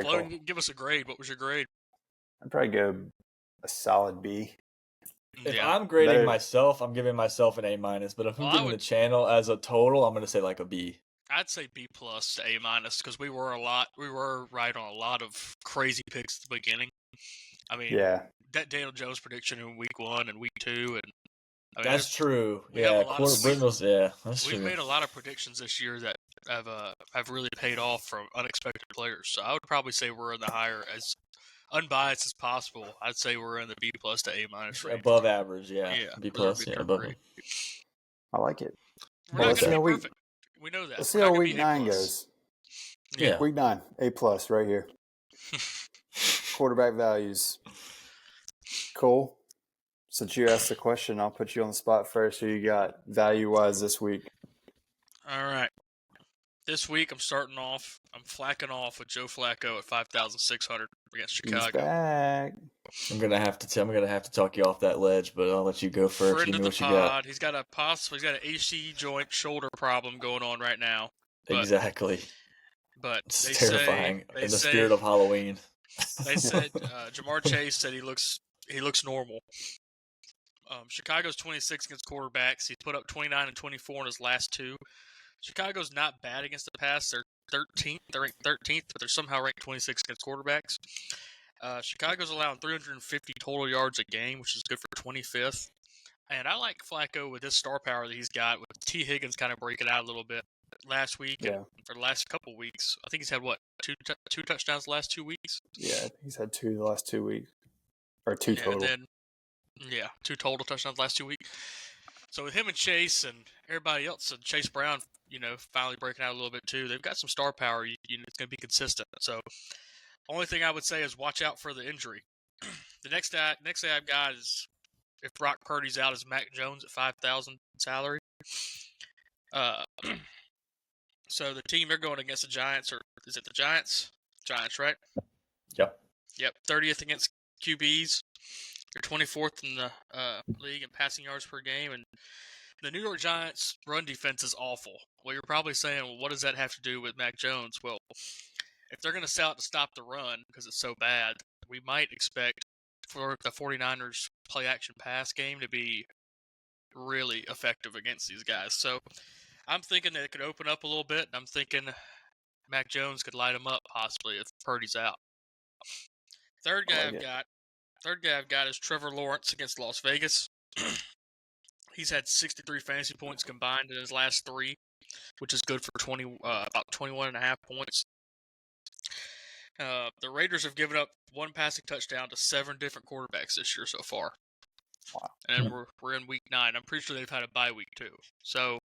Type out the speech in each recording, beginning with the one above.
right, Blow, cool. give us a grade. What was your grade? I'd probably go a solid B. If Yeah. I'm grading Better- myself, I'm giving myself an A-. But if I'm Well, giving the channel as a total, I'm going to say like a B. I'd say B+ to A- because we were right on a lot of crazy picks at the beginning. I mean, Yeah. that Daniel Jones prediction in week 1 and week 2, and I mean, That's true. we have a Yeah, lot of- that's we've true. made a lot of predictions this year that have really paid off from unexpected players. So I would probably say we're in the higher, as unbiased as possible. I'd say we're in the B+ to A- range. Above average, yeah. Yeah, B+, those are yeah, our above. grade. I like it. We're Well, not let's going see to how be perfect. We know that. Let's We're see not how gonna week be A+. 9 goes. Yeah. Week 9, A+ right here. Quarterback values. Cool. Since you asked the question, I'll put you on the spot first. Who you got value-wise this week? All right. This week I'm flacking off with Joe Flacco at 5,600 against Chicago. He's back. I'm gonna have to talk you off that ledge, but I'll let you go first. Friend Give of me the what you got. He's got an AC joint shoulder problem going on right now. But, Exactly. But It's they terrifying say, in the spirit of Halloween. They said Jamar Chase said he looks normal. Chicago's 26 against quarterbacks. He's put up 29 and 24 in his last 2. Chicago's not bad against the pass. They're 13th. They're ranked 13th, but they're somehow ranked 26 against quarterbacks. Chicago's allowing 350 total yards a game, which is good for 25th. And I like Flacco with this star power that he's got, with T. Higgins kind of breaking out a little bit last week. Yeah. And for the last couple weeks. I think he's had, two touchdowns the last 2 weeks? Yeah, he's had 2 the last 2 weeks. Or 2 total. And then, 2 total touchdowns the last 2 weeks. So with him and Chase and everybody else, and Chase Brown, finally breaking out a little bit too, they've got some star power. It's going to be consistent. So only thing I would say is watch out for the injury. The next guy I've got is, if Brock Purdy's out, is Mac Jones at 5,000 salary. So the team they're going against, the Giants, or is it the Giants? Giants, right? Yep. 30th against QBs. They're 24th in the league in passing yards per game, and the New York Giants' run defense is awful. Well, you're probably saying, well, what does that have to do with Mac Jones? Well, if they're going to sell out to stop the run because it's so bad, we might expect for the 49ers play-action pass game to be really effective against these guys. So I'm thinking that it could open up a little bit, and I'm thinking Mac Jones could light them up possibly if Purdy's out. Third guy I've got is Trevor Lawrence against Las Vegas. He's had 63 fantasy points combined in his last 3, which is good for about 21.5 points. The Raiders have given up 1 passing touchdown to 7 different quarterbacks this year so far. Wow. And we're in week 9. I'm pretty sure they've had a bye week too. So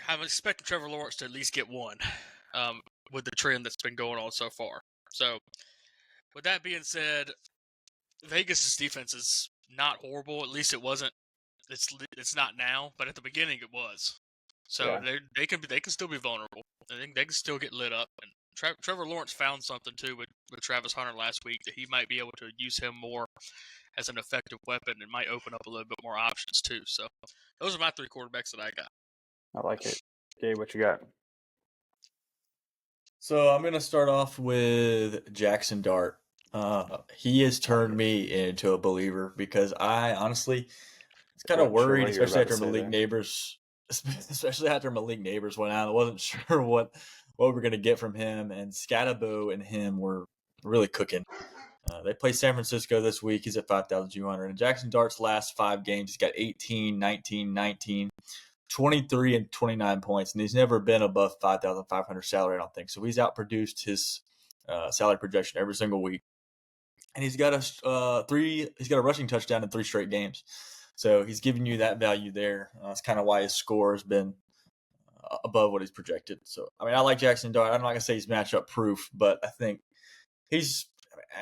I'm expecting Trevor Lawrence to at least get 1 with the trend that's been going on so far. So with that being said, Vegas' defense is not horrible. At least it wasn't. It's not now, but at the beginning it was. So they can still be vulnerable. I think they can still get lit up. And Trevor Lawrence found something too with Travis Hunter last week, that he might be able to use him more as an effective weapon, and might open up a little bit more options too. So those are my 3 quarterbacks that I got. I like it. Gabe, what you got? So I'm going to start off with Jackson Dart. He has turned me into a believer, because I honestly was kind of worried, especially after Malik Neighbors went out. I wasn't sure what we're going to get from him, and Scatabo and him were really cooking. They play San Francisco this week. He's at 5,200. And Jackson Dart's last 5 games, he's got 18, 19, 19, 23, and 29 points. And he's never been above 5,500 salary, I don't think. So he's outproduced his salary projection every single week. And he's got a rushing touchdown in 3 straight games. So he's giving you that value there. That's kind of why his score has been above what he's projected. So, I mean, I like Jackson Dart. I'm not going to say he's matchup proof, but I think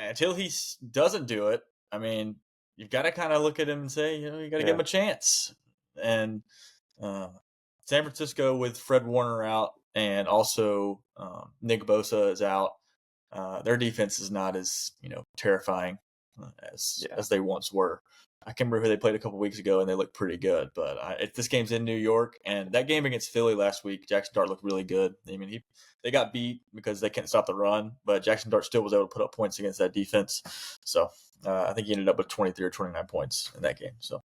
until he doesn't do it, I mean, you've got to kind of look at him and say, you got to give him a chance. And San Francisco, with Fred Warner out, and also Nick Bosa is out, their defense is not as terrifying as they once were. I can't remember who they played a couple weeks ago, and they looked pretty good. But this game's in New York, and that game against Philly last week, Jackson Dart looked really good. I mean, they got beat because they couldn't stop the run, but Jackson Dart still was able to put up points against that defense. So I think he ended up with 23 or 29 points in that game. So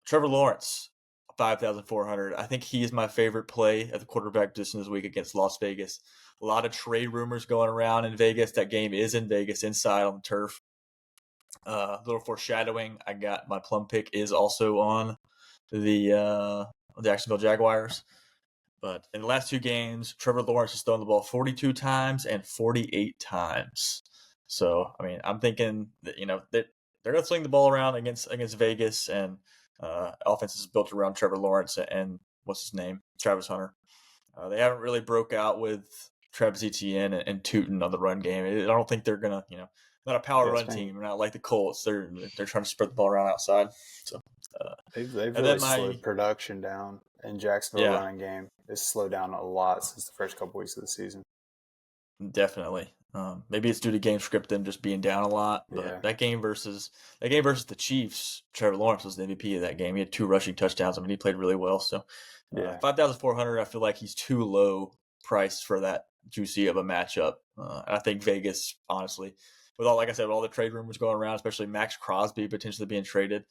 Trevor Lawrence, 5,400. I think he is my favorite play at the quarterback position this week against Las Vegas. A lot of trade rumors going around in Vegas. That game is in Vegas, inside on the turf. A little foreshadowing. I got my plum pick is also on the Jacksonville Jaguars. But in the last two games, Trevor Lawrence has thrown the ball 42 times and 48 times. So, I mean, I'm thinking that, they're going to sling the ball around against Vegas, and offense is built around Trevor Lawrence and what's his name, Travis Hunter. They haven't really broke out with Travis Etienne and Tootin on the run game. I don't think they're going to, not a power run team. They're not like the Colts. They're trying to spread the ball around outside. So they've really slowed production down in Jacksonville running game. It's slowed down a lot since the first couple weeks of the season. Definitely. Maybe it's due to game script, them just being down a lot. But that game versus the Chiefs, Trevor Lawrence was the MVP of that game. He had 2 rushing touchdowns. I mean, he played really well. So 5,400, I feel like he's too low priced for that juicy of a matchup. I think Vegas, honestly, with all the trade rumors going around, especially Max Crosby potentially being traded.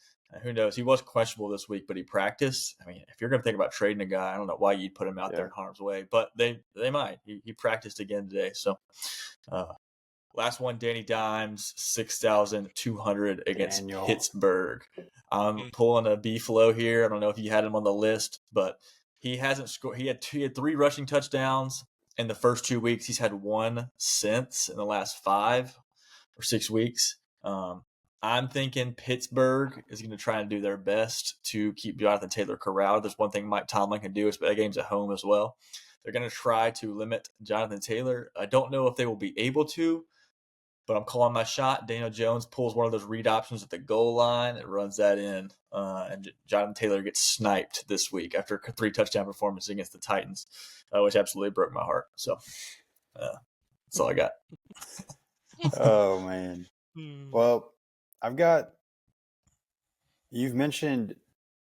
Who knows? He was questionable this week, but he practiced. I mean, if you're going to think about trading a guy, I don't know why you'd put him out there in harm's way, but they might. He practiced again today. So last one, Danny Dimes, 6,200 against Pittsburgh. I'm pulling a B-Flow here. I don't know if you had him on the list, but he hasn't scored. He had 3 rushing touchdowns in the first 2 weeks. He's had 1 since in the last 5 or 6 weeks. I'm thinking Pittsburgh is going to try and do their best to keep Jonathan Taylor corralled. There's one thing Mike Tomlin can do, is that game's at home as well. They're going to try to limit Jonathan Taylor. I don't know if they will be able to, but I'm calling my shot. Daniel Jones pulls one of those read options at the goal line and runs that in. And Jonathan Taylor gets sniped this week after a 3 touchdown performance against the Titans, which absolutely broke my heart. So that's all I got. Oh, man. Well, you've mentioned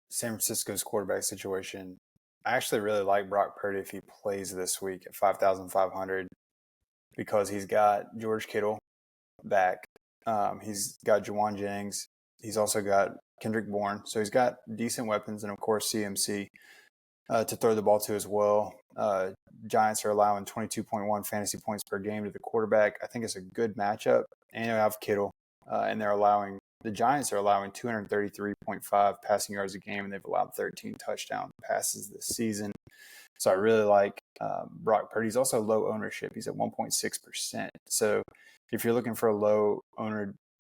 San Francisco's quarterback situation. I actually really like Brock Purdy if he plays this week at 5,500 because he's got George Kittle back. He's got Juwan Jennings. He's also got Kendrick Bourne. So he's got decent weapons, and of course CMC to throw the ball to as well. Giants are allowing 22.1 fantasy points per game to the quarterback. I think it's a good matchup. And you have Kittle, and the Giants are allowing 233.5 passing yards a game, and they've allowed 13 touchdown passes this season. So I really like Brock Purdy. He's also low ownership. He's at 1.6%. So if you're looking for a low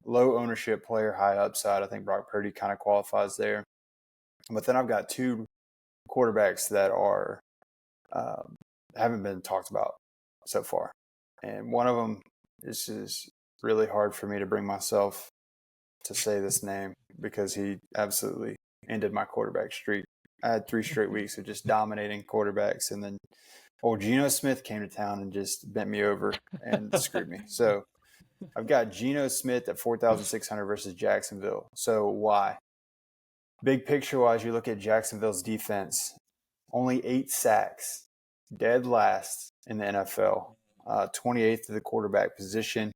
ownership player, high upside, I think Brock Purdy kind of qualifies there. But then I've got 2 quarterbacks that are haven't been talked about so far, and one of them is really hard for me to bring myself to say this name because he absolutely ended my quarterback streak. I had 3 straight weeks of just dominating quarterbacks, and then Geno Smith came to town and just bent me over and screwed me. So I've got Geno Smith at 4,600 versus Jacksonville. So why? Big picture-wise, you look at Jacksonville's defense, only 8 sacks, dead last in the NFL, 28th to the quarterback position.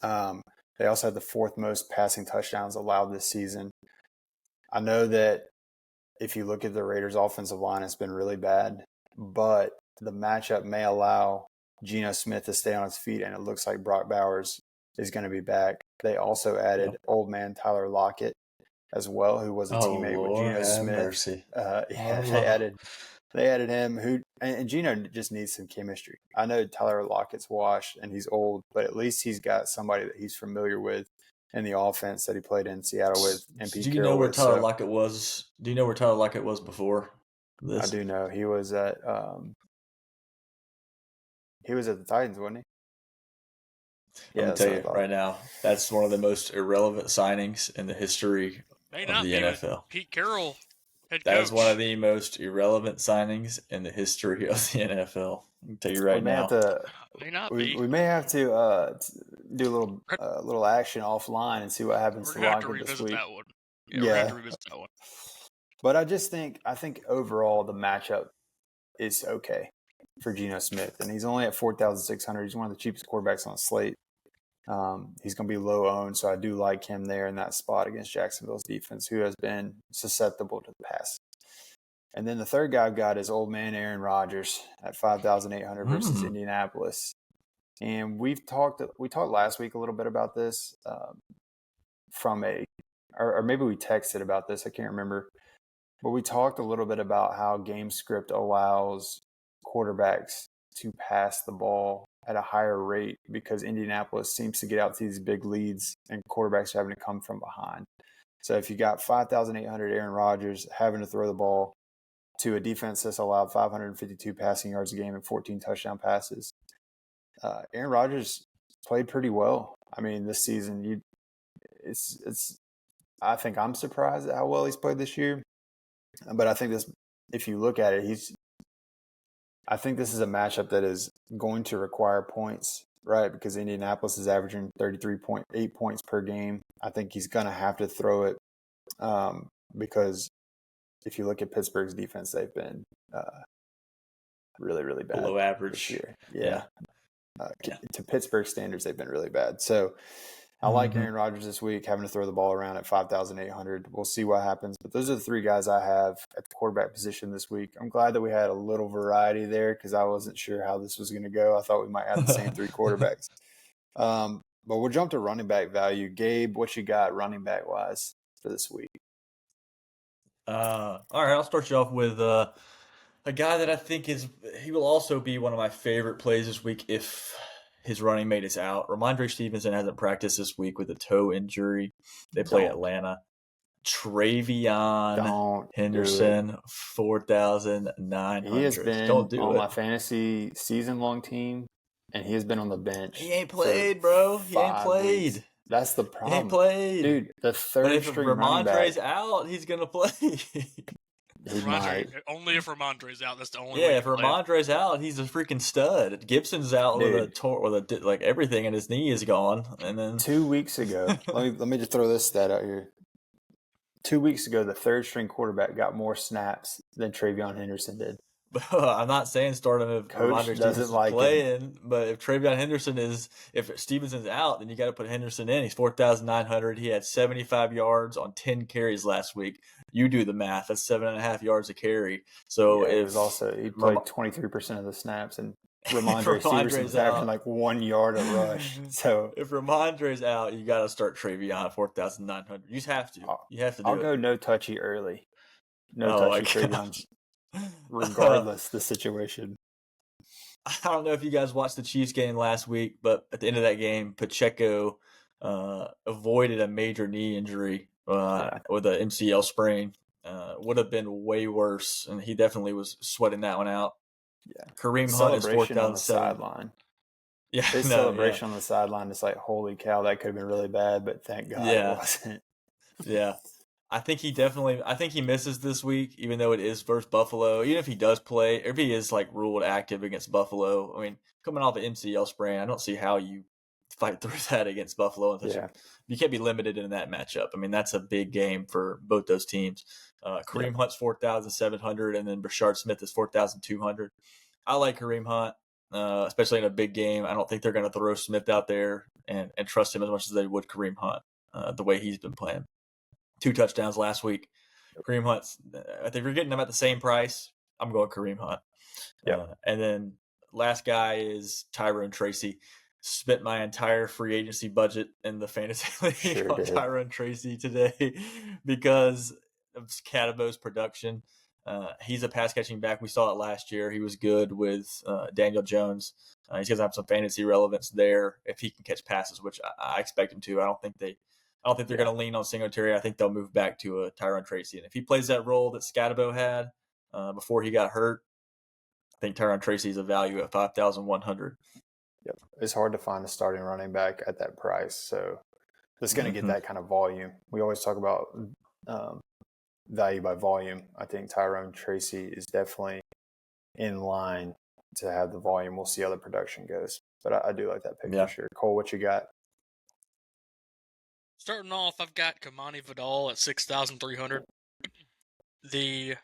They also had the 4th most passing touchdowns allowed this season. I know that if you look at the Raiders' offensive line, it's been really bad, but the matchup may allow Geno Smith to stay on his feet, and it looks like Brock Bowers is going to be back. They also added old man Tyler Lockett as well, who was a teammate with Geno Smith. Mercy. They added him, and Geno just needs some chemistry. I know Tyler Lockett's washed and he's old, but at least he's got somebody that he's familiar with in the offense that he played in Seattle with. And Pete Do you know where Tyler Lockett was? Do you know where Tyler Lockett was before this? I do know he was at the Titans, wasn't he? Let me tell you right now, that's one of the most irrelevant signings in the history of the NFL. Pete Carroll, head coach. That is one of the most irrelevant signings in the history of the NFL. I can tell you right we may now. have to. May not We, be. we may have to do a little action offline and see what happens We're to gonna have to Lockett this revisit week. that one. Yeah, we're gonna have to revisit that one. But I think overall the matchup is okay for Geno Smith, and he's only at 4,600. He's one of the cheapest quarterbacks on the slate. He's going to be low owned, so I do like him there in that spot against Jacksonville's defense, who has been susceptible to the pass. And then the third guy I've got is old man Aaron Rodgers at 5,800 versus Indianapolis. And we talked last week a little bit about this or maybe we texted about this. I can't remember. But we talked a little bit about how game script allows quarterbacks to pass the ball at a higher rate because Indianapolis seems to get out to these big leads and quarterbacks are having to come from behind. So if you got 5,800 Aaron Rodgers having to throw the ball to a defense that's allowed 552 passing yards a game and 14 touchdown passes, Aaron Rodgers played pretty well. I mean, this season, I think I'm surprised at how well he's played this year. But I think if you look at it, I think this is a matchup that is going to require points, right? Because Indianapolis is averaging 33.8 points per game. I think he's going to have to throw it because if you look at Pittsburgh's defense, they've been really, really bad. Below average this year. Yeah. To Pittsburgh standards, they've been really bad. So I like Aaron Rodgers this week, having to throw the ball around at 5,800. We'll see what happens. But those are the three guys I have at the quarterback position this week. I'm glad that we had a little variety there because I wasn't sure how this was going to go. I thought we might have the same three quarterbacks. But we'll jump to running back value. Gabe, what you got running back wise for this week? All right, I'll start you off with a guy that I think he will also be one of my favorite plays this week if his running mate is out. Ramondre Stevenson hasn't practiced this week with a toe injury. They play Atlanta. Travion Henderson, 4,900. He has been on my fantasy season-long team, and he has been on the bench. He ain't played, bro. He ain't played. Weeks. That's the problem. He ain't played. Dude, the third string running back. But if Ramondre's out, he's going to play. Only if Ramondre's out. That's the only way. Yeah, if Ramondre's out, he's a freaking stud. Gibson's out with like everything, and his knee is gone. And then 2 weeks ago, let me just throw this stat out here. 2 weeks ago, the third string quarterback got more snaps than Travion Henderson did. I'm not saying start him if Ramondre Stevenson's playing, but if Travion Henderson if Stevenson's out, then you got to put Henderson in. He's 4,900. He had 75 yards on 10 carries last week. You do the math. That's 7.5 yards a carry. So he played 23% of the snaps, and Ramondre Stevenson's averaging like 1 yard a rush. So if Ramondre's out, you got to start Travion at 4,900. You just have to. You have to do I'll go no touchy early. No touchy Travion's. Regardless the situation. I don't know if you guys watched the Chiefs game last week, but at the end of that game, Pacheco avoided a major knee injury with an MCL sprain. Would have been way worse, and he definitely was sweating that one out. Yeah, Kareem Hunt is 4,007 on the sideline. Yeah, his celebration on the sideline is like, holy cow, that could have been really bad, but thank God it wasn't. Yeah. I think he misses this week, even though it is versus Buffalo. Even if he does play, if he is like ruled active against Buffalo, I mean, coming off an MCL sprain, I don't see how you fight through that against Buffalo. You can't be limited in that matchup. I mean, that's a big game for both those teams. Kareem Hunt's 4,700, and then Brashard Smith is 4,200. I like Kareem Hunt, especially in a big game. I don't think they're going to throw Smith out there and trust him as much as they would Kareem Hunt, the way he's been playing. 2 touchdowns last week. Kareem Hunt, if you're getting them at the same price, I'm going Kareem Hunt. And then last guy is Tyrone Tracy. Spent my entire free agency budget in the fantasy league on Tyrone Tracy today because of Catabo's production. He's a pass catching back. We saw it last year. He was good with Daniel Jones. He's going to have some fantasy relevance there if he can catch passes, which I expect him to. I don't think they're going to lean on Singletary. I think they'll move back to Tyrone Tracy. And if he plays that role that Scatabo had before he got hurt, I think Tyrone Tracy is a value at 5,100. Yep. It's hard to find a starting running back at that price. So it's going to get that kind of volume. We always talk about value by volume. I think Tyrone Tracy is definitely in line to have the volume. We'll see how the production goes. But I do like that pick Yeah. for sure. Cole, what you got? Starting off, I've got Kamani Vidal at 6,300. The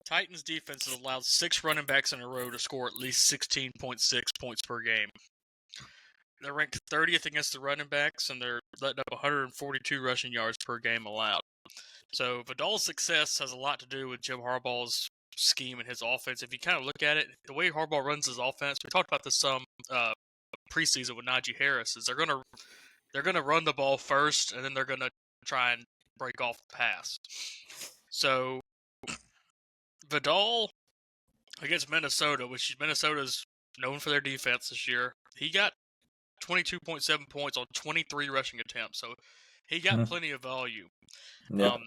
Titans defense has allowed 6 running backs in a row to score at least 16.6 points per game. They're ranked 30th against the running backs, and they're letting up 142 rushing yards per game allowed. So Vidal's success has a lot to do with Jim Harbaugh's scheme and his offense. If you kind of look at it, the way Harbaugh runs his offense, we talked about this some preseason with Najee Harris, is they're gonna run the ball first, and then they're gonna try and break off the pass. So Vidal against Minnesota, which Minnesota's known for their defense this year, he got 22.7 points on 23 rushing attempts. So he got plenty of volume. Yeah.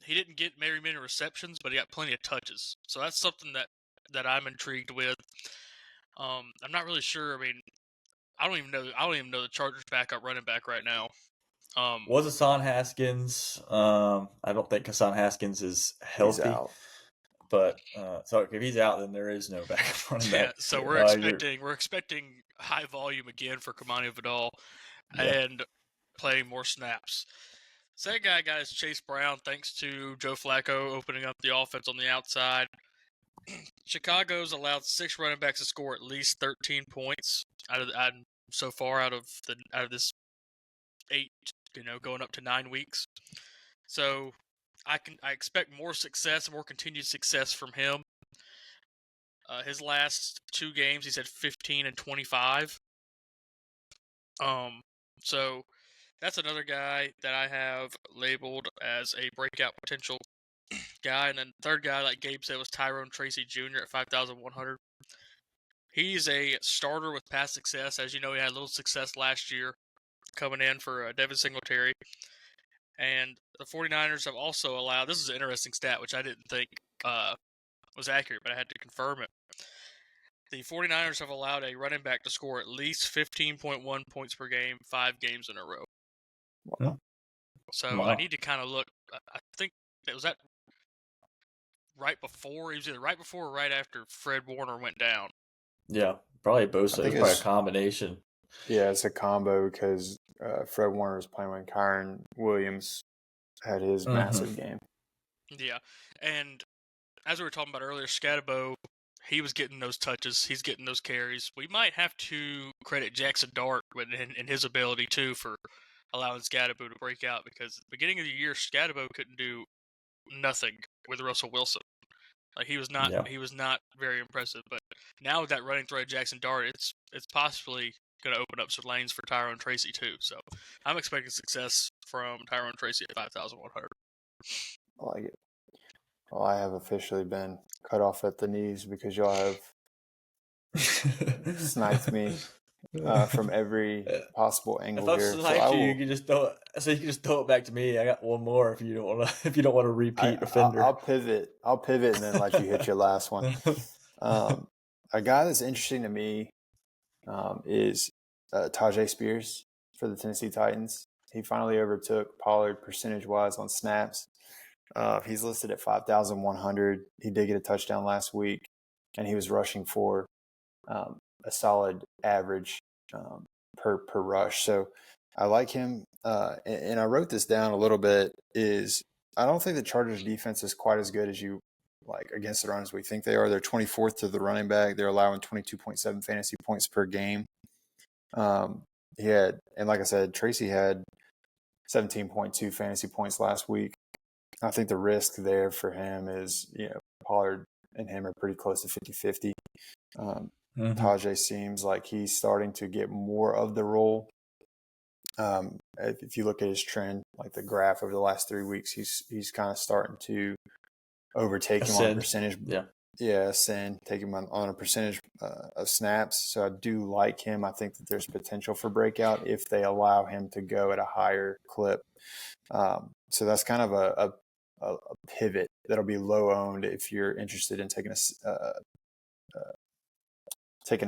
He didn't get very many receptions, but he got plenty of touches. So that's something that I'm intrigued with. I'm not really sure. I mean, I don't even know the Chargers' backup running back right now. Was Hassan Haskins? I don't think Hassan Haskins is healthy. He's out. But so if he's out, then there is no backup running back. Yeah, so we're expecting high volume again for Kamani Vidal and playing more snaps. Second guy I got is Chase Brown, thanks to Joe Flacco opening up the offense on the outside. Chicago's allowed 6 running backs to score at least 13 points so far out of this 8, going up to 9 weeks. So I expect more success, more continued success from him. His last 2 games, he's had 15 and 25. So that's another guy that I have labeled as a breakout potential guy. And then third guy, like Gabe said, was Tyrone Tracy Jr. at 5,100. He's a starter with past success. As you know, he had a little success last year coming in for Devin Singletary. And the 49ers have also allowed, this is an interesting stat, which I didn't think was accurate, but I had to confirm it. The 49ers have allowed a running back to score at least 15.1 points per game, 5 games in a row. Wow. So I need to kind of look. I think it was that right before. It was either right before or right after Fred Warner went down. Yeah, probably both. So it's probably a combination. Yeah, it's a combo because Fred Warner was playing when Kyron Williams had his massive game. Yeah, and as we were talking about earlier, Scatterbo, he was getting those touches. He's getting those carries. We might have to credit Jackson Dart in his ability, too, for allowing Scatterbo to break out, because at the beginning of the year, Scatterbo couldn't do nothing with Russell Wilson. Like he was not very impressive. But now with that running threat of Jackson Dart, it's possibly going to open up some lanes for Tyrone Tracy, too. So I'm expecting success from Tyrone Tracy at 5,100. I like it. Well, I have officially been cut off at the knees because y'all have sniped me from every possible angle here. If I sniped you can just throw it. So you can just throw it back to me. I got one more if you don't want to. If you don't want to repeat offender. I'll pivot and then let you hit your last one. A guy that's interesting to me is Tajay Spears for the Tennessee Titans. He finally overtook Pollard percentage-wise on snaps. He's listed at 5,100. He did get a touchdown last week, and he was rushing for a solid average per rush. So I like him. And I wrote this down a little bit. I don't think the Chargers defense is quite as good as you like against the run as we think they are. They're 24th to the running back. They're allowing 22.7 fantasy points per game. And like I said, Tracy had 17.2 fantasy points last week. I think the risk there for him is, Pollard and him are pretty close to 50-50. Tajay seems like he's starting to get more of the role. If you look at his trend, like the graph over the last 3 weeks, he's kind of starting to overtake him on a percentage. Ascend, take him on a percentage of snaps. So I do like him. I think that there's potential for breakout if they allow him to go at a higher clip. So that's kind of a pivot that'll be low owned if you're interested in taking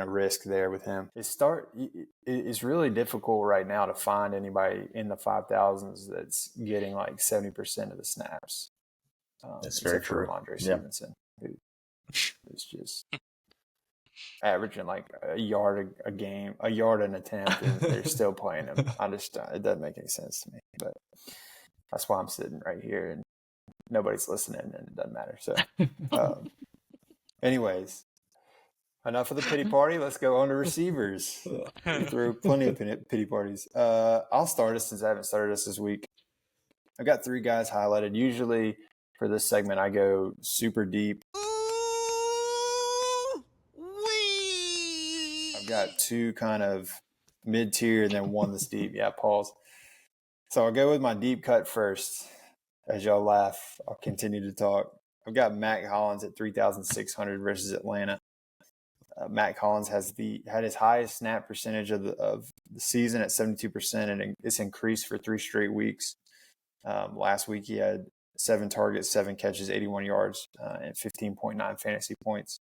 a risk there with him. It's really difficult right now to find anybody in the 5,000s that's getting like 70% of the snaps. That's very true. Andre Stevenson, who is just averaging like a yard a game, a yard an attempt, and they're still playing him. It doesn't make any sense to me. But that's why I'm sitting right here and nobody's listening, and it doesn't matter. So, anyways, enough of the pity party. Let's go on to receivers. We threw plenty of pity parties. I'll start us since I haven't started us this week. I've got 3 guys highlighted. Usually for this segment, I go super deep. I've got 2 kind of mid-tier and then 1 that's deep. Yeah, pause. So I'll go with my deep cut first. As y'all laugh, I'll continue to talk. I've got Matt Collins at 3,600 versus Atlanta. Matt Collins had his highest snap percentage of the season at 72%, and it's increased for 3 straight weeks. Last week he had 7 targets, 7 catches, 81 yards, and 15.9 fantasy points.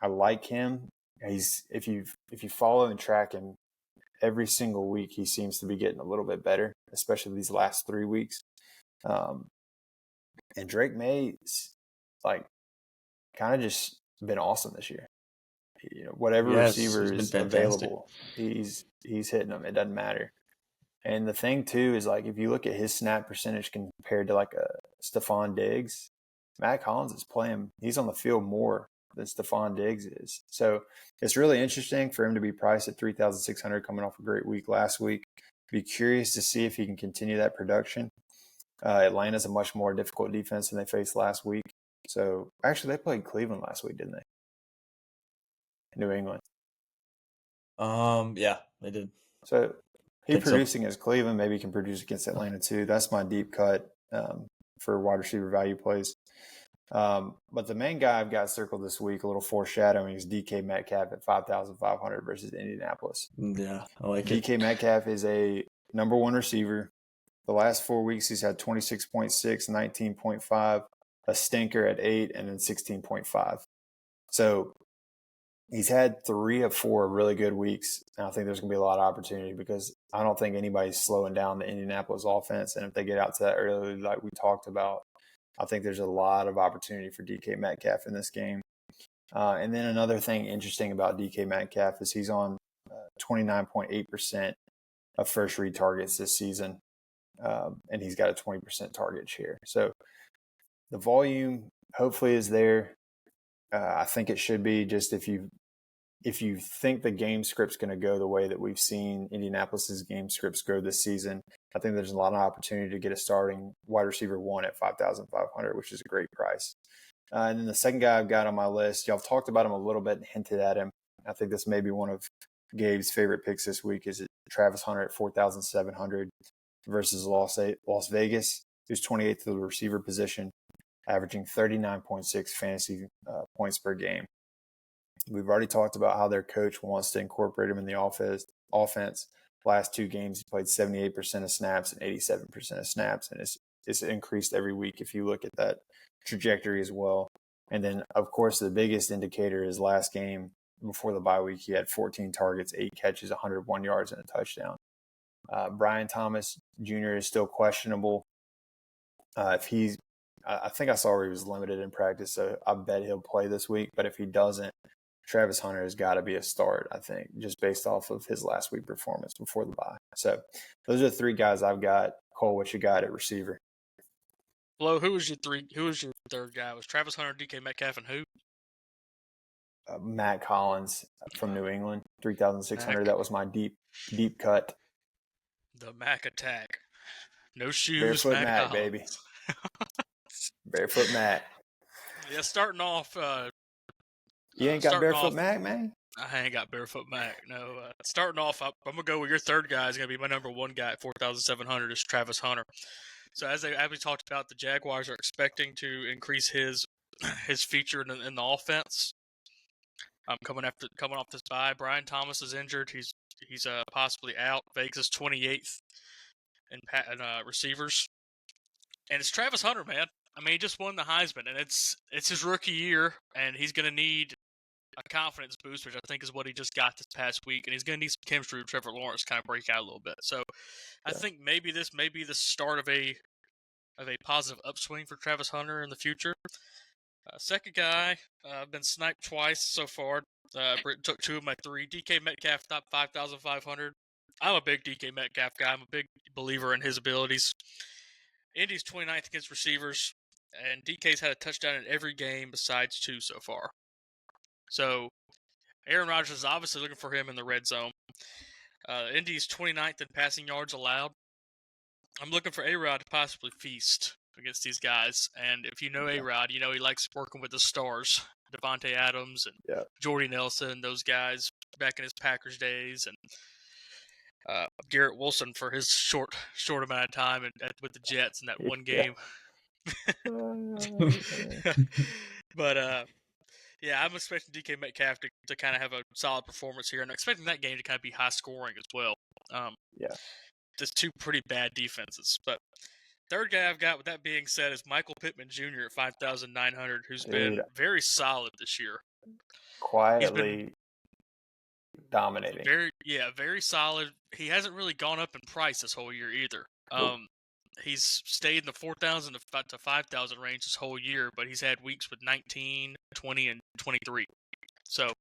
I like him. If you follow and track him every single week, he seems to be getting a little bit better, especially these last 3 weeks. And Drake May's like kind of just been awesome this year. Whatever receiver is available, he's hitting them. It doesn't matter. And the thing too is like if you look at his snap percentage compared to like a Stephon Diggs, Matt Collins is playing. He's on the field more than Stephon Diggs is. So it's really interesting for him to be priced at 3,600 coming off a great week last week. Be curious to see if he can continue that production. Atlanta's a much more difficult defense than they faced last week. So actually, they played Cleveland last week, didn't they? New England. Yeah, they did. So producing as Cleveland, maybe he can produce against Atlanta too. That's my deep cut for wide receiver value plays. But the main guy I've got circled this week, a little foreshadowing, is DK Metcalf at 5,500 versus Indianapolis. Yeah, I like it. DK Metcalf is a number 1 receiver. The last 4 weeks, he's had 26.6, 19.5, a stinker at 8, and then 16.5. So he's had 3 of 4 really good weeks. And I think there's going to be a lot of opportunity because I don't think anybody's slowing down the Indianapolis offense. And if they get out to that early, like we talked about, I think there's a lot of opportunity for DK Metcalf in this game. And then another thing interesting about DK Metcalf is he's on 29.8% of first read targets this season. And he's got a 20% target share. So the volume hopefully is there. I think it should be. Just if you think the game script's going to go the way that we've seen Indianapolis's game scripts go this season, I think there's a lot of opportunity to get a starting wide receiver 1 at 5,500, which is a great price. And then the second guy I've got on my list, y'all talked about him a little bit and hinted at him. I think this may be one of Gabe's favorite picks this week is Travis Hunter at 4,700 versus Las Vegas, who's 28th to the receiver position, averaging 39.6 fantasy points per game. We've already talked about how their coach wants to incorporate him in the offense. Last 2 games, he played 78% of snaps and 87% of snaps, and it's increased every week if you look at that trajectory as well. And then, of course, the biggest indicator is last game before the bye week, he had 14 targets, 8 catches, 101 yards, and a touchdown. Brian Thomas Jr. is still questionable. I think I saw where he was limited in practice, so I bet he'll play this week. But if he doesn't, Travis Hunter has got to be a start, I think, just based off of his last week performance before the bye. So those are the 3 guys I've got. Cole, what you got at receiver? Flo, who was your third guy? Was Travis Hunter, DK Metcalf, and who? Matt Collins from New England, 3,600. That was my deep cut. The Mac attack. No shoes, Barefoot Matt, baby. Barefoot Matt. Yeah, starting off. You ain't got Barefoot Mac, man? I ain't got Barefoot Mac. No. Starting off, I'm going to go with your third guy. Is going to be my number 1 guy at 4,700 is Travis Hunter. So as we talked about, the Jaguars are expecting to increase his feature in the offense. Coming off this bye, Brian Thomas is injured. He's possibly out. Vegas is 28th in receivers, and it's Travis Hunter, man. I mean, he just won the Heisman, and it's his rookie year, and he's going to need a confidence boost, which I think is what he just got this past week, and he's going to need some chemistry with Trevor Lawrence to kind of break out a little bit. So, I think maybe this may be the start of a positive upswing for Travis Hunter in the future. Second guy, I've been sniped twice so far. Britain took 2 of my 3. DK Metcalf, top 5,500. I'm a big DK Metcalf guy. I'm a big believer in his abilities. Indy's 29th against receivers, and DK's had a touchdown in every game besides 2 so far. So Aaron Rodgers is obviously looking for him in the red zone. Indy's 29th in passing yards allowed. I'm looking for A-Rod to possibly feast against these guys. And if you know A-Rod, you know he likes working with the stars. Devontae Adams and Jordy Nelson, those guys back in his Packers days. And Garrett Wilson for his short amount of time with the Jets in that one game. But yeah, I'm expecting DK Metcalf to kind of have a solid performance here. And I'm expecting that game to kind of be high scoring as well. Just 2 pretty bad defenses. But third guy I've got, with that being said, is Michael Pittman Jr. at 5,900, who's been very solid this year. Quietly dominating. Very solid. He hasn't really gone up in price this whole year either. He's stayed in the 4,000 to 5,000 range this whole year, but he's had weeks with 19, 20, and 23. So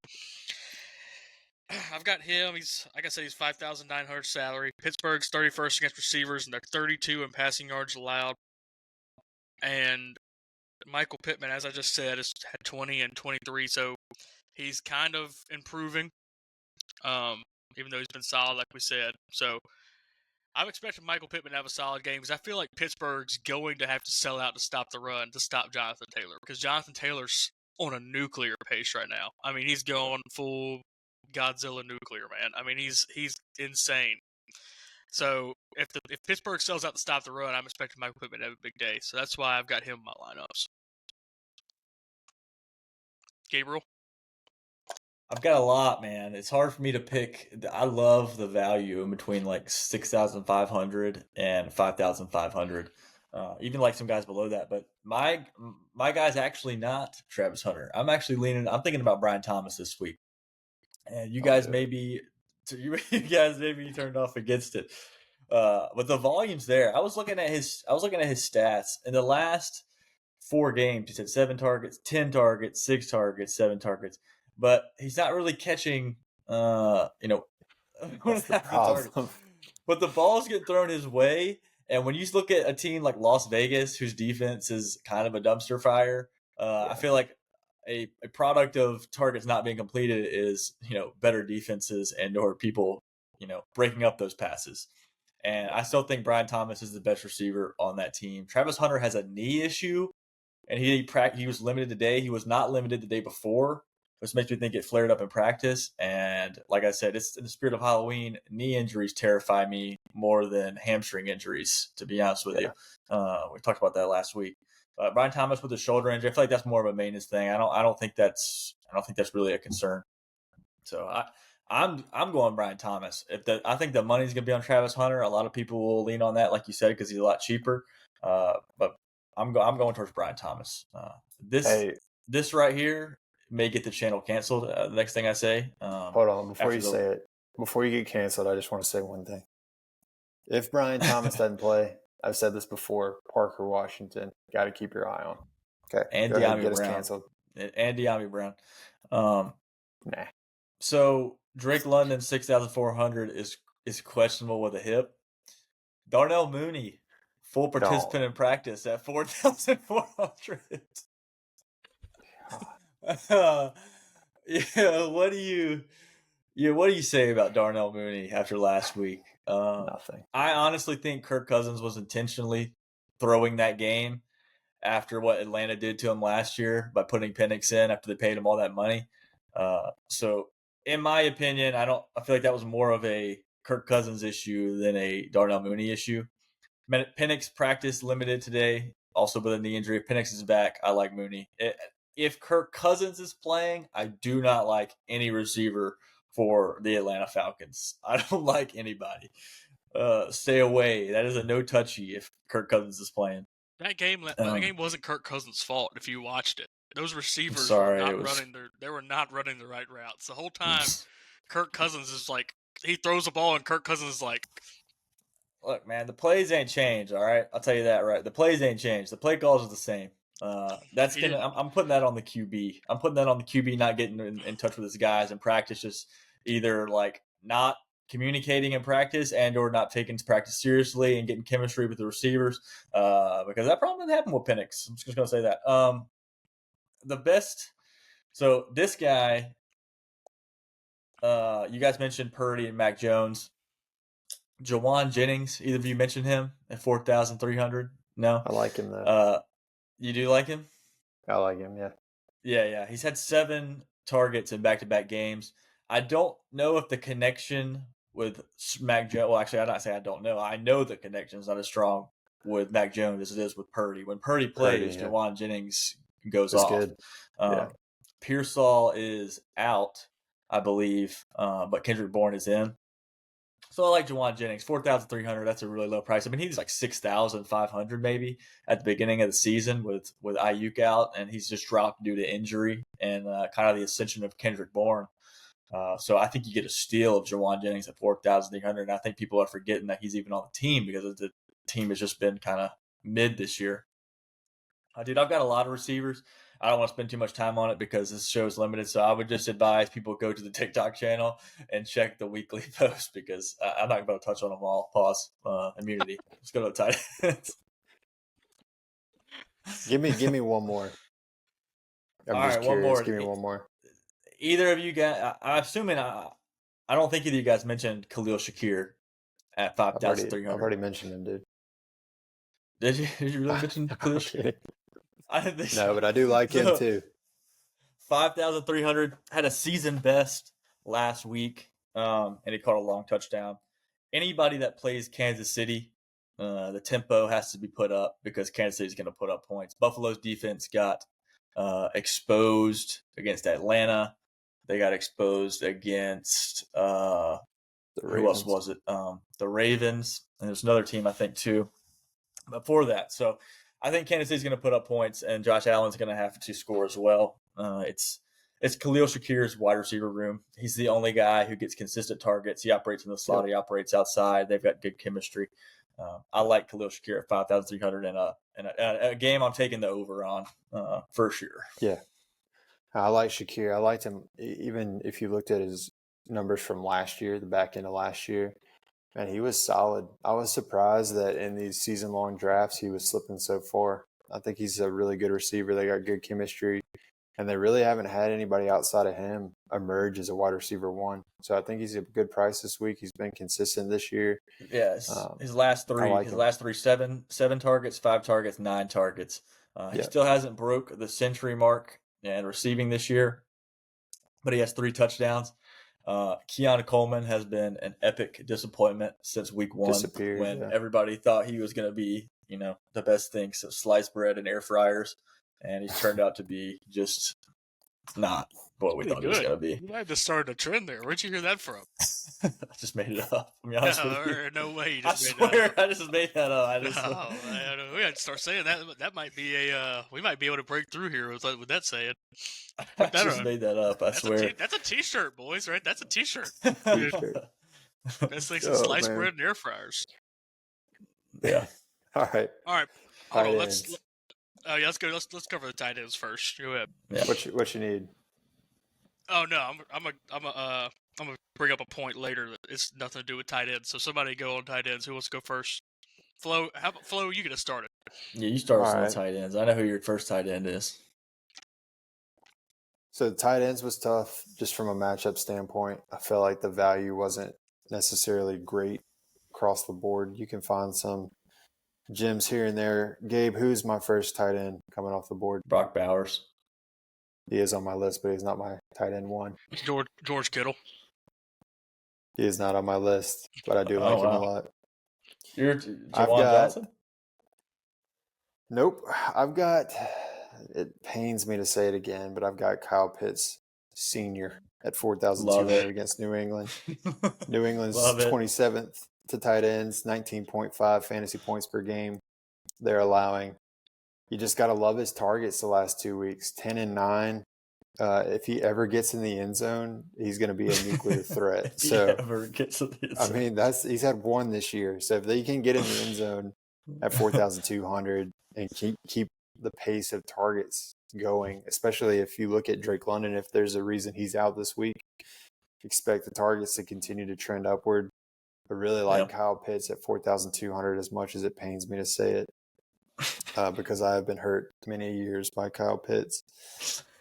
I've got him. Like I said, he's 5,900 salary. Pittsburgh's 31st against receivers, and they're 32 in passing yards allowed. And Michael Pittman, as I just said, has had 20 and 23, so he's kind of improving, even though he's been solid, like we said. So I'm expecting Michael Pittman to have a solid game because I feel like Pittsburgh's going to have to sell out to stop the run, to stop Jonathan Taylor, because Jonathan Taylor's on a nuclear pace right now. I mean, he's going full Godzilla nuclear, man. I mean, he's insane. So if Pittsburgh sells out to stop the run, I'm expecting Michael Pittman to have a big day. So that's why I've got him in my lineups. Gabriel? I've got a lot, man. It's hard for me to pick. I love the value in between like 6,500 and 5,500. Even like some guys below that. But my guy's actually not Travis Hunter. I'm thinking about Brian Thomas this week. And you guys maybe turned off against it. But the volume's there. I was looking at his stats in the last 4 games. He said 7 targets, 10 targets, 6 targets, 7 targets. But he's not really catching, That's the problem. But the balls get thrown his way. And when you look at a team like Las Vegas, whose defense is kind of a dumpster fire, I feel like a product of targets not being completed is, better defenses and or people, breaking up those passes. And I still think Brian Thomas is the best receiver on that team. Travis Hunter has a knee issue, and he was limited today. He was not limited the day before, which makes me think it flared up in practice. And like I said, it's in the spirit of Halloween. Knee injuries terrify me more than hamstring injuries, to be honest with you. We talked about that last week. Brian Thomas with a shoulder injury, I feel like that's more of a maintenance thing. I don't think that's really a concern. So I'm going Brian Thomas. I think the money's going to be on Travis Hunter. A lot of people will lean on that, like you said, because he's a lot cheaper. But I'm going towards Brian Thomas. This right here may get the channel canceled. The next thing I say. Hold on, before you get canceled, I just want to say one thing. If Brian Thomas doesn't play, I've said this before, Parker Washington, got to keep your eye on. Okay, and De'Ami Brown. Canceled. And De'Ami Brown. Nah. So Drake London 6,400 is questionable with a hip. Darnell Mooney, full participant in practice at 4,400. What do you say about Darnell Mooney after last week? Nothing. I honestly think Kirk Cousins was intentionally throwing that game after what Atlanta did to him last year by putting Penix in after they paid him all that money. So in my opinion, I feel like that was more of a Kirk Cousins issue than a Darnell Mooney issue. Penix practice limited today, also with a knee injury. If Penix is back, I like Mooney. If Kirk Cousins is playing, I do not like any receiver for the Atlanta Falcons. I don't like anybody. Stay away. That is a no touchy if Kirk Cousins is playing. That game wasn't Kirk Cousins' fault if you watched it. Those receivers were not running the right routes. The whole time, Kirk Cousins is like, he throws the ball and Kirk Cousins is like, look, man, the plays ain't changed, all right? I'll tell you that, right? The plays ain't changed. The play calls are the same. That's He gonna. didn't. I'm putting that on the QB. I'm putting that on the QB not getting in touch with his guys in practice, just either like not communicating in practice and or not taking practice seriously and getting chemistry with the receivers. Because that problem didn't happen with Penix. I'm just gonna say that. The best. So this guy, you guys mentioned Purdy and Mac Jones. Jawan Jennings, either of you mentioned him at 4,300? No? I like him though. You do like him? I like him. Yeah. Yeah. He's had 7 targets in back-to-back games. I don't know if the connection with Mac Jones. Well, actually, I'm not saying I don't know. I know the connection is not as strong with Mac Jones as it is with Purdy. When Purdy plays, yeah. Jawan Jennings goes That's off. good. Yeah. Pearsall is out, I believe, but Kendrick Bourne is in. So I like Jawan Jennings, 4,300. That's a really low price. I mean, he's like 6,500 maybe at the beginning of the season with Ayuk out, and he's just dropped due to injury and kind of the ascension of Kendrick Bourne. So I think you get a steal of Jawan Jennings at 4,300. And I think people are forgetting that he's even on the team because the team has just been kind of mid this year. Dude, I've got a lot of receivers. I don't want to spend too much time on it because this show is limited. So I would just advise people go to the TikTok channel and check the weekly post because I'm not going to touch on them all. Pause. Immunity. Let's go to the tight ends. Give me one more. I'm all just right, curious. one more. Give me one more. Either of you guys, I'm assuming, I don't think either of you guys mentioned Khalil Shakir at 5,300. I've already mentioned him, dude. Did you really mention Khalil Shakir? I didn't think so. No, but I do like him too. 5,300, had a season best last week, and he caught a long touchdown. Anybody that plays Kansas City, the tempo has to be put up because Kansas City is going to put up points. Buffalo's defense got exposed against Atlanta. They got exposed against who else was it? The Ravens, and there's another team I think too before that. So I think Kansas City's going to put up points, and Josh Allen's going to have to score as well. It's Khalil Shakir's wide receiver room. He's the only guy who gets consistent targets. He operates in the slot. He operates outside. They've got good chemistry. I like Khalil Shakir at 5,300 in a game I'm taking the over on for sure. Yeah. I like Shakir. I liked him even if you looked at his numbers from last year, the back end of last year. Man, he was solid. I was surprised that in these season-long drafts he was slipping so far. I think he's a really good receiver. They got good chemistry, and they really haven't had anybody outside of him emerge as a wide receiver one. So I think he's a good price this week. He's been consistent this year. Yes, his last three, 7 targets, 5 targets, 9 targets. He still hasn't broke the century mark in receiving this year, but he has 3 touchdowns. Keon Coleman has been an epic disappointment since week 1 when everybody thought he was going to be, the best thing. So sliced bread and air fryers, and he's turned out to be just not what we thought he was going to be. You might have started a trend there. Where'd you hear that from? I just made it up. I mean, honest with you. No way. You just made that up. I just made that up. We got to start saying that. That might be we might be able to break through here with that saying. I just made that up. I swear. That's a T-shirt, boys. Right? That's a T-shirt. T-shirt. Best things is sliced bread and air fryers. Yeah. All right. Hold on. Let's go. Let's cover the tight ends first. Go ahead. Yeah. What you need? Oh no, I'm gonna bring up a point later that it's nothing to do with tight ends. So somebody go on tight ends. Who wants to go first? Flo, how about Flo? You get to start it. Yeah, you start with tight ends. I know who your first tight end is. So the tight ends was tough just from a matchup standpoint. I feel like the value wasn't necessarily great across the board. You can find some gems here and there. Gabe, who's my first tight end coming off the board? Brock Bowers. He is on my list, but he's not my tight end one. George Kittle. He is not on my list, but I do like him a lot. You're Jawan Johnson? Nope. It pains me to say it again, but I've got Kyle Pitts Sr. at 4,200 against New England. New England's 27th to tight ends, 19.5 fantasy points per game they're allowing. You just got to love his targets the last 2 weeks, 10 and 9. If he ever gets in the end zone, he's going to be a nuclear threat. I mean, he's had 1 this year. So if they can get in the end zone at 4,200 and keep the pace of targets going, especially if you look at Drake London. If there's a reason he's out this week, expect the targets to continue to trend upward. I really like Kyle Pitts at 4,200 as much as it pains me to say it, because I have been hurt many years by Kyle Pitts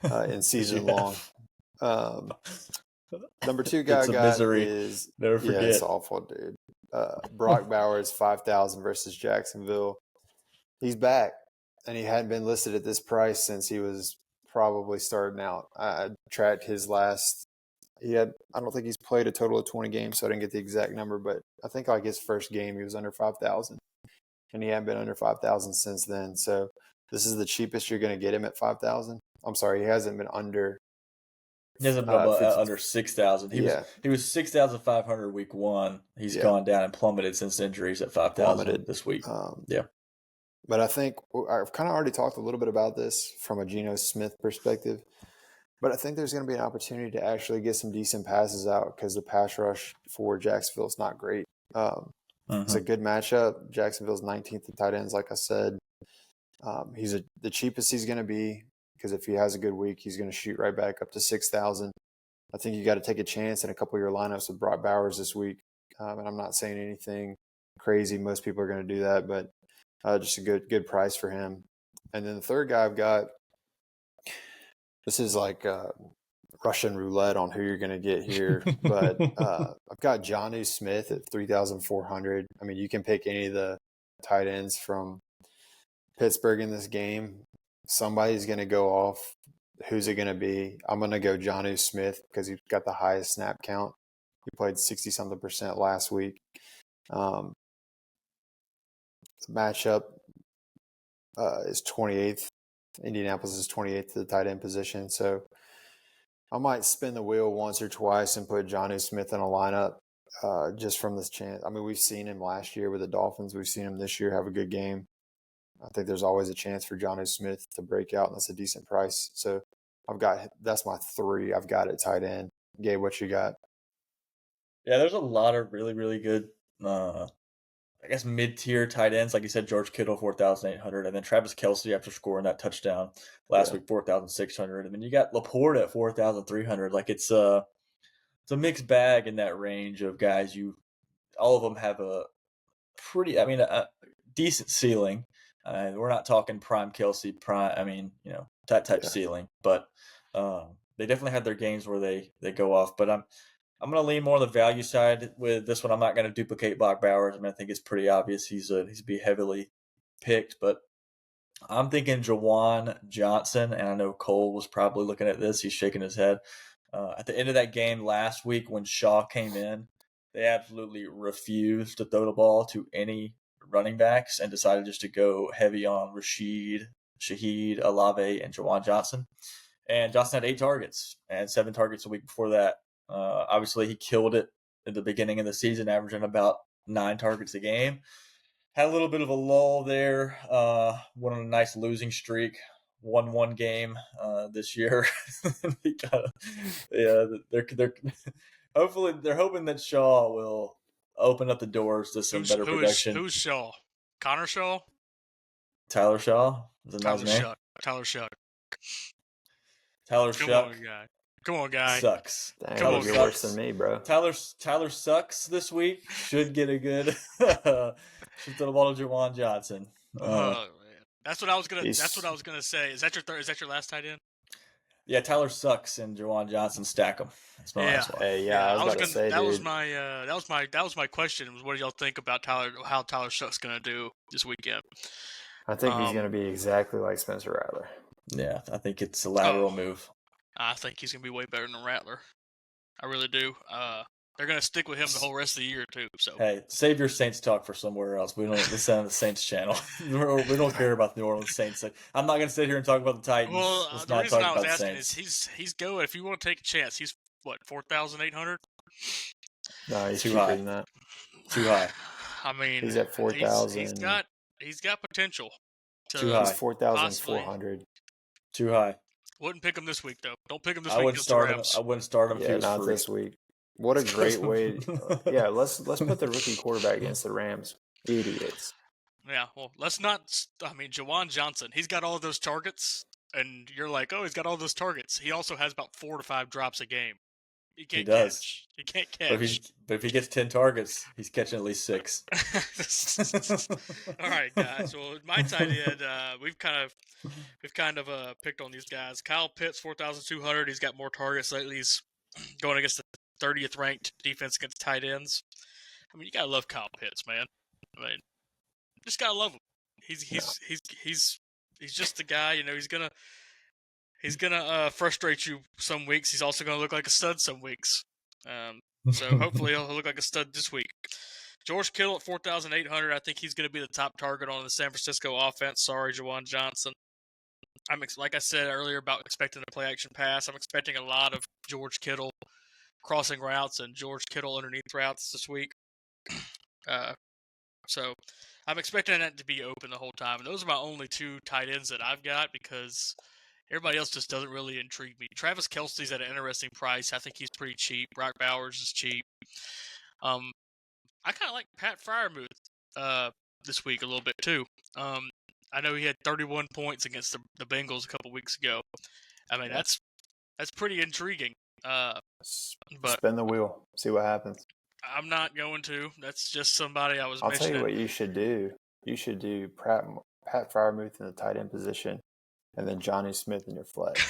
in season long. Number 2 guy I got misery. is Never forget. Yeah, it's awful, dude. Brock Bowers 5,000 versus Jacksonville. He's back, and he hadn't been listed at this price since he was probably starting out. I tracked his last. I don't think he's played a total of 20 games, so I didn't get the exact number, but I think like his first game he was under 5,000, and he hadn't been under 5,000 since then. So this is the cheapest you're going to get him at 5,000. I'm sorry, he hasn't been under. He hasn't been under 6,000. He was 6,500 week 1. He's gone down and plummeted since injuries at 5,000 this week. But I think I've kind of already talked a little bit about this from a Geno Smith perspective. But I think there's going to be an opportunity to actually get some decent passes out because the pass rush for Jacksonville is not great. It's a good matchup. Jacksonville's 19th in tight ends, like I said. He's the cheapest he's going to be because if he has a good week, he's going to shoot right back up to 6,000. I think you got to take a chance in a couple of your lineups with Brock Bowers this week. And I'm not saying anything crazy. Most people are going to do that, but just a good price for him. And then the third guy I've got, this is like Russian roulette on who you're going to get here. But I've got Jonnu Smith at 3,400. I mean, you can pick any of the tight ends from Pittsburgh in this game. Somebody's going to go off. Who's it going to be? I'm going to go Jonnu Smith because he's got the highest snap count. He played 60-something% last week. The matchup is 28th. Indianapolis is 28th to the tight end position. So I might spin the wheel once or twice and put Jonnu Smith in a lineup just from this chance. I mean, we've seen him last year with the Dolphins. We've seen him this year have a good game. I think there's always a chance for Jonnu Smith to break out, and that's a decent price. So that's my 3 I've got at tight end. Gabe, what you got? Yeah, there's a lot of really, really good mid-tier tight ends. Like you said, George Kittle, 4,800. And then Travis Kelce after scoring that touchdown last week, 4,600. And then you got Laporte at 4,300. Like it's a mixed bag in that range of guys. All of them have a decent ceiling. We're not talking prime Kelce, that type ceiling. But they definitely had their games where they go off. But I'm going to lean more on the value side with this one. I'm not going to duplicate Brock Bowers. I mean, I think it's pretty obvious he's be heavily picked, but I'm thinking Juwan Johnson, and I know Cole was probably looking at this. He's shaking his head. At the end of that game last week when Shaw came in, they absolutely refused to throw the ball to any running backs and decided just to go heavy on Rashid, Shaheed, Olave, and Juwan Johnson. And Johnson had 8 targets and 7 targets a week before that. Obviously, he killed it at the beginning of the season, averaging about 9 targets a game. Had a little bit of a lull there. Went on a nice losing streak. Won 1 game this year. They're hopefully they're hoping that Shaw will open up the doors to some better production. Who's Shaw? Connor Shaw? Tyler Shaw? Is that Tyler his name? Shuck. Tyler Shuck. Tyler Shuck. Come on, guy. Sucks. Dang, Come on, you're worse than me, bro. Tyler sucks this week. Should get a good should throw the ball to Juwan Johnson. Man. That's what I was gonna say. Is that your last tight end? Yeah, Tyler sucks and Juwan Johnson stack them. That's my last one. Hey, I was about to say, that dude. was my question. What do y'all think about how Tyler Shuck's gonna do this weekend? I think he's gonna be exactly like Spencer Rattler. Yeah, I think it's a lateral move. I think he's gonna be way better than Rattler. I really do. They're gonna stick with him the whole rest of the year too. So hey, save your Saints talk for somewhere else. We don't listen on the Saints channel. We don't care about the New Orleans Saints. I'm not gonna sit here and talk about the Titans. Well, the reason I was asking is he's good. If you want to take a chance, he's what 4,800. No, he's too cheaper high. than that. Too high. I mean, he's at 4,000. He's got potential. Too high. He's 4,400. Too high. Wouldn't pick him this week though. Don't pick him this week. I wouldn't start him if he was not free. This week. What a great way! Let's put the rookie quarterback against the Rams. Idiots. Yeah, well, let's not. I mean, Jawan Johnson, he's got all those targets, and you're like, oh, he's got all those targets. He also has about 4 to 5 drops a game. He He can't does. catch. He can't But catch. if he gets 10 targets, he's catching at least 6. All right, guys. Well, my tight end, we've kind of picked on these guys. Kyle Pitts, 4,200. He's got more targets lately. He's going against the 30th ranked defense against tight ends. I mean, you gotta love Kyle Pitts, man. I mean, just gotta love him. He's just the guy. You know, he's gonna frustrate you some weeks. He's also gonna look like a stud some weeks. So hopefully he'll look like a stud this week. George Kittle at 4,800. I think he's going to be the top target on the San Francisco offense. Sorry, Jawan Johnson. Like I said earlier about expecting a play action pass. I'm expecting a lot of George Kittle crossing routes and George Kittle underneath routes this week. So I'm expecting that to be open the whole time. And those are my only 2 tight ends that I've got because everybody else just doesn't really intrigue me. Travis Kelce's at an interesting price. I think he's pretty cheap. Brock Bowers is cheap. I kind of like Pat Freiermuth this week a little bit too. I know he had 31 points against the Bengals a couple weeks ago. I mean, that's pretty intriguing. But spin the wheel, see what happens. I'm not going to. That's just somebody I was I'll mentioning. tell you what you should do. You should do Pat Freiermuth in the tight end position, and then Johnny Smith in your flex.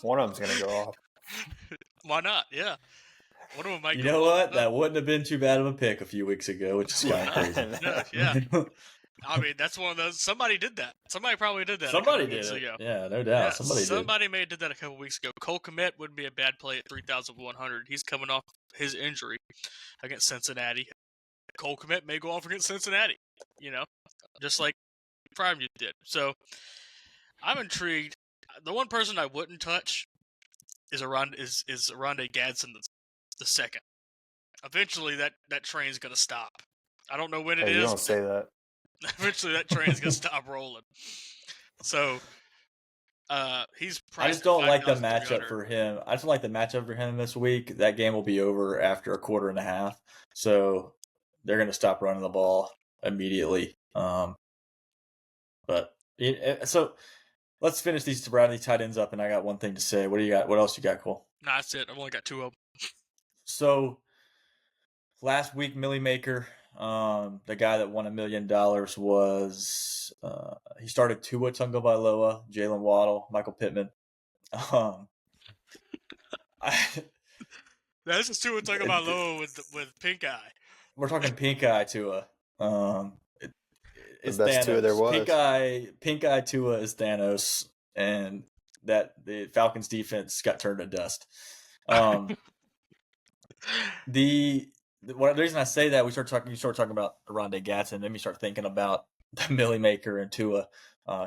One of them's going to go off. Why not? Yeah. One of them might You go know off. what? That wouldn't have been too bad of a pick a few weeks ago, which is kind of crazy. Yeah. I mean, that's one of those. Somebody did that. Somebody probably did that. Somebody did it. Ago. Yeah, no doubt. Yeah, somebody may have did that a couple weeks ago. Cole Kmet wouldn't be a bad play at 3,100. He's coming off his injury against Cincinnati. Cole Kmet may go off against Cincinnati. You know, just like Prime you did. So I'm intrigued. The one person I wouldn't touch is Rondé Gadsden the second. Eventually, that train's gonna stop. I don't know when it is. You don't say that. Eventually, that train's gonna stop rolling. So, he's priced. I just don't like the matchup for him. I just don't like the matchup for him this week. That game will be over after a quarter and a half, so they're gonna stop running the ball immediately. So let's finish these tight ends up, and I got one thing to say. What do you got? What else you got, Cole? No, that's it. I've only got 2 of them. So last week, Millie Maker, the guy that won $1 million was he started Tua Tagovailoa, Jalen Waddle, Michael Pittman. This is Tua Tagovailoa with pink eye. We're talking pink eye Tua. It's the best Thanos. Tua there was. Pink eye Tua is Thanos, and that the Falcons defense got turned to dust. The reason I say that, you start talking about Rondé Gadsden, then you start thinking about the Millie Maker and Tua.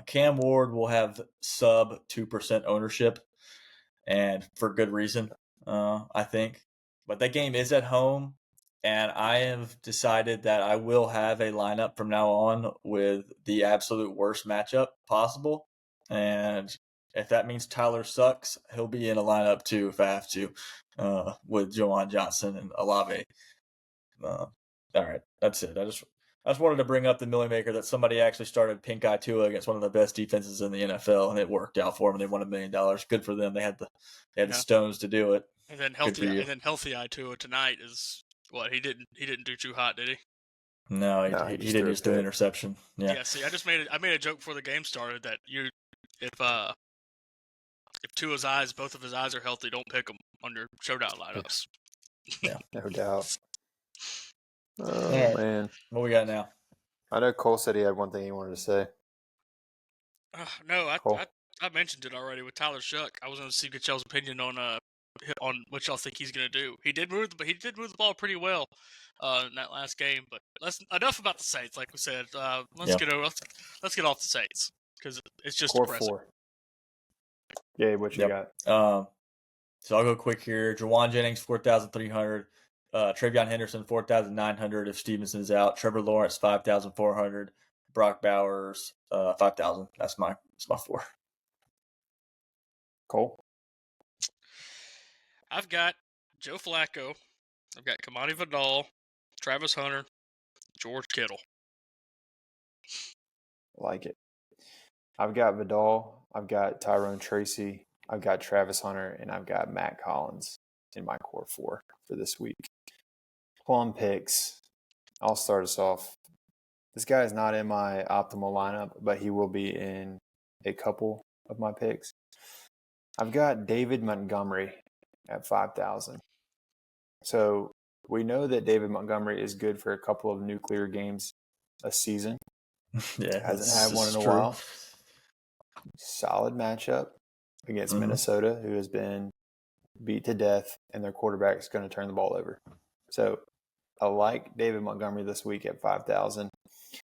Cam Ward will have sub 2% ownership, and for good reason, I think. But that game is at home, and I have decided that I will have a lineup from now on with the absolute worst matchup possible. And if that means Tyler sucks, he'll be in a lineup too if I have to, with Jawan Johnson and Olave. All right, that's it. I just wanted to bring up the Millie Maker that somebody actually started pink eye Tua against one of the best defenses in the NFL, and it worked out for them. They won $1 million. Good for them. They had the stones to do it. And then healthy eye Tua tonight is what he didn't do too hot, did he? No, he didn't just do an interception. Yeah. See, I made a joke before the game started that if Tua's both of his eyes are healthy, don't pick him on your showdown lineups. Yeah, no doubt. Oh, right. Man. What we got now? I know Cole said he had one thing he wanted to say. No, I mentioned it already with Tyler Shuck. I was going to see get y'all's opinion on what y'all think he's going to do. He did move the ball pretty well in that last game, but enough about the Saints. Like we said, let's get off the Saints because it's just Core depressing. 4. Yeah, what you got? So I'll go quick here. Jawan Jennings 4,300. Travion Henderson 4,900 if Stevenson's out. Trevor Lawrence 5,400. Brock Bowers 5,000. That's my 4. Cole? I've got Joe Flacco. I've got Kamani Vidal, Travis Hunter, George Kittle. I like it. I've got Vidal, I've got Tyrone Tracy, I've got Travis Hunter, and I've got Matt Collins in my core four for this week. Plum picks. I'll start us off. This guy is not in my optimal lineup, but he will be in a couple of my picks. I've got David Montgomery at 5,000. So we know that David Montgomery is good for a couple of nuclear games a season. Yeah, Hasn't had one in a while. Solid matchup against Minnesota, who has been beat to death, and their quarterback is going to turn the ball over. So I like David Montgomery this week at 5,000.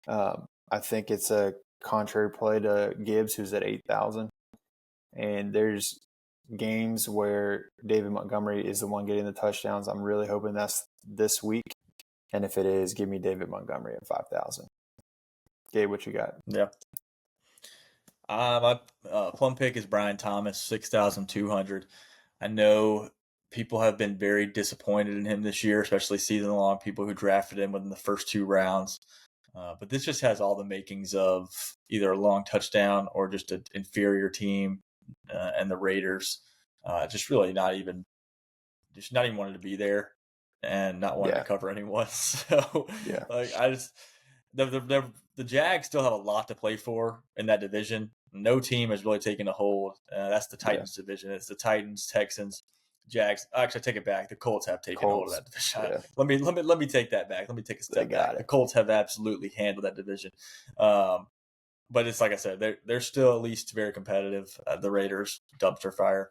I think it's a contrary play to Gibbs, who's at 8,000. And there's games where David Montgomery is the one getting the touchdowns. I'm really hoping that's this week. And if it is, give me David Montgomery at 5,000. Gabe, what you got? Yeah. My plum pick is Brian Thomas, 6,200. I know people have been very disappointed in him this year, especially season long, people who drafted him within the first 2 rounds. But this just has all the makings of either a long touchdown or just an inferior team, and the Raiders just really not even wanting to be there and not wanting to cover anyone. So the Jags still have a lot to play for in that division. No team has really taken a hold. That's the Titans division. It's the Titans, Texans, Jags. Actually, I take it back. The Colts have taken hold of that division. Yeah. Let me take that back. Let me take a step back. The Colts have absolutely handled that division. But it's like I said, they're still at least very competitive. The Raiders, dumpster fire.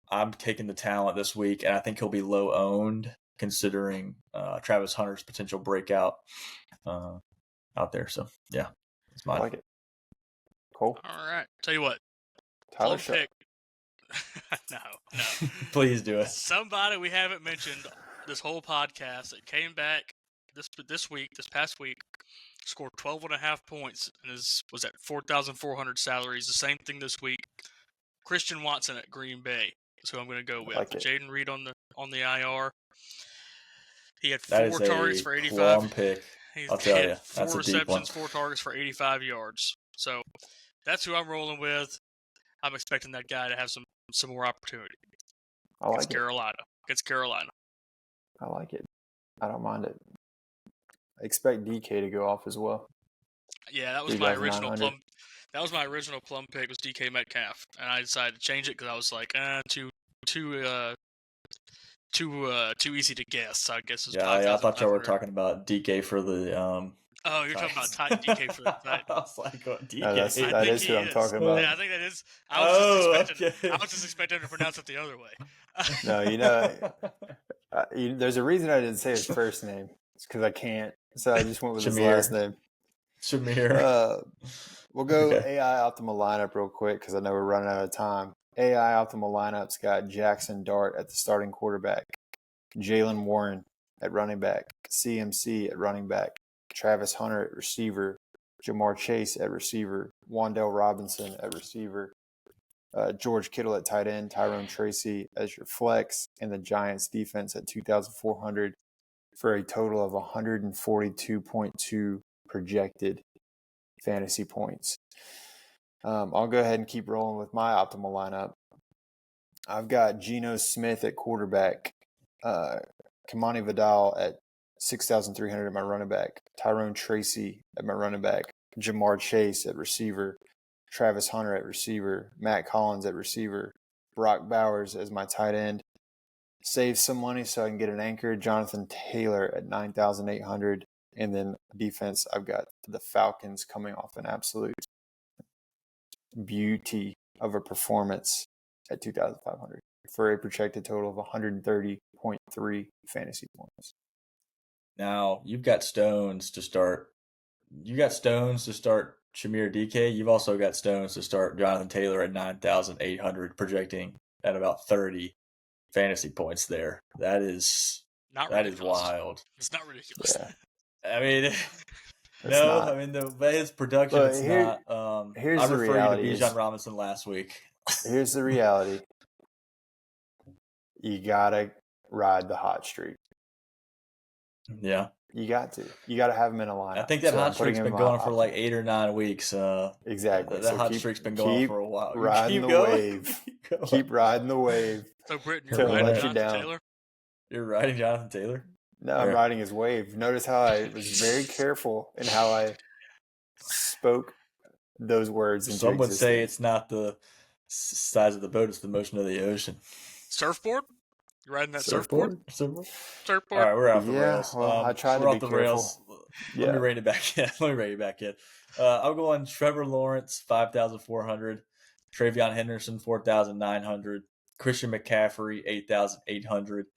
I'm taking the talent this week, and I think he'll be low owned considering Travis Hunter's potential breakout out there. So yeah, it's mine. I like it. Cool. All right. Tell you what. Tyler pick. No. Please do it. Somebody we haven't mentioned this whole podcast that came back this past week, scored 12.5 points and was at 4,400 salaries. The same thing this week. Christian Watson at Green Bay is who I'm going to go with. Jaden Reed on the IR. He had 4 targets for 85. Pick. I'll tell you, that's 4 receptions, 4 targets for 85 yards. So that's who I'm rolling with. I'm expecting that guy to have some more opportunity. Against Carolina. I like it. I don't mind it. I expect DK to go off as well. Yeah, that was my original plum. That was my original plum pick was DK Metcalf, and I decided to change it because I was like, too easy to guess. So I guess it's I thought y'all were talking about DK for the. Oh, you're talking about DK for the Titans. I was like, what, DK? No, that is who I'm talking about. Yeah, I think that is. I was just expecting to pronounce it the other way. No, there's a reason I didn't say his first name. It's because I can't. So I just went with his last name. Shamir. We'll go AI optimal lineup real quick because I know we're running out of time. AI optimal lineup's got Jackson Dart at the starting quarterback, Jalen Warren at running back, CMC at running back, Travis Hunter at receiver, Jamar Chase at receiver, Wan'Dale Robinson at receiver, George Kittle at tight end, Tyrone Tracy as your flex, and the Giants defense at 2,400 for a total of 142.2 projected fantasy points. I'll go ahead and keep rolling with my optimal lineup. I've got Geno Smith at quarterback, Kamani Vidal at 6,300 at my running back, Tyrone Tracy at my running back, Jamar Chase at receiver, Travis Hunter at receiver, Matt Collins at receiver, Brock Bowers as my tight end. Save some money so I can get an anchor, Jonathan Taylor at 9,800. And then defense, I've got the Falcons coming off an absolute beauty of a performance at 2,500 for a projected total of 130.3 fantasy points. Now, you've got stones to start. You got stones to start Shamir DK. You've also got stones to start Jonathan Taylor at 9,800, projecting at about 30 fantasy points there. That is wild. It's not ridiculous. Yeah. I mean, his production is not. Here's I the referred reality you to Bijan Robinson last week. Here's the reality. You got to ride the hot streak. Yeah. You got to. You got to have him in a lineup. I think that So I'm hot putting streak's him been in going my for like option. 8 or 9 weeks. Exactly. That So hot streak's been going keep for a while. riding Keep the going. wave. Keep riding the wave. So, Britton, Till you're it riding lets you Jonathan down. Taylor? You're riding Jonathan Taylor? No, I'm riding his wave. Notice how I was very careful in how I spoke those words into Some would say existence. it's not the size of the boat, it's the motion of the ocean. Surfboard? You riding that Surfboard? surfboard? All right, we're off the Yeah, rails. well, I tried we're to off be the careful. rails. Yeah. Let me rein it back in. I'm going Trevor Lawrence, 5,400. Travion Henderson, 4,900. Christian McCaffrey, 8,800.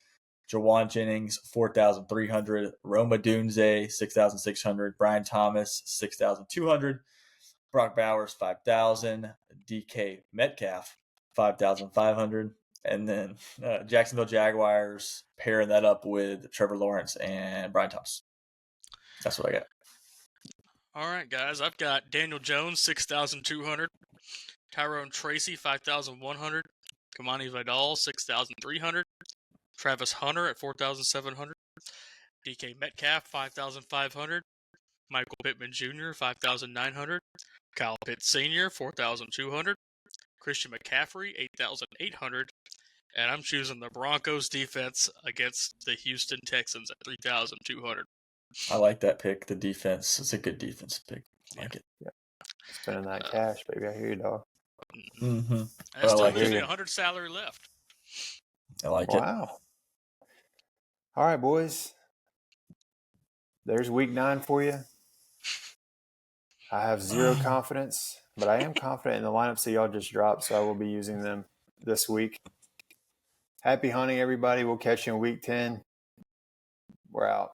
Jawan Jennings, 4,300. Roma Dunze, 6,600. Brian Thomas, 6,200. Brock Bowers, 5,000. DK Metcalf, 5,500. And then Jacksonville Jaguars pairing that up with Trevor Lawrence and Brian Thomas. That's what I got. All right, guys. I've got Daniel Jones, 6,200. Tyrone Tracy, 5,100. Kamani Vidal, 6,300. Travis Hunter at 4,700. DK Metcalf, 5,500. Michael Pittman Jr., 5,900. Kyle Pitts Sr., 4,200. Christian McCaffrey, 8,800. And I'm choosing the Broncos defense against the Houston Texans at 3,200. I like that pick. The defense. It's a good defense pick. I like it. Yeah. Spending that cash, baby. I hear you, dog. Mm-hmm. I still like leaving it. 100 salary left. I like it. Wow. All right, boys. There's week 9 for you. I have zero confidence, but I am confident in the lineups that y'all just dropped, so I will be using them this week. Happy hunting, everybody. We'll catch you in week 10. We're out.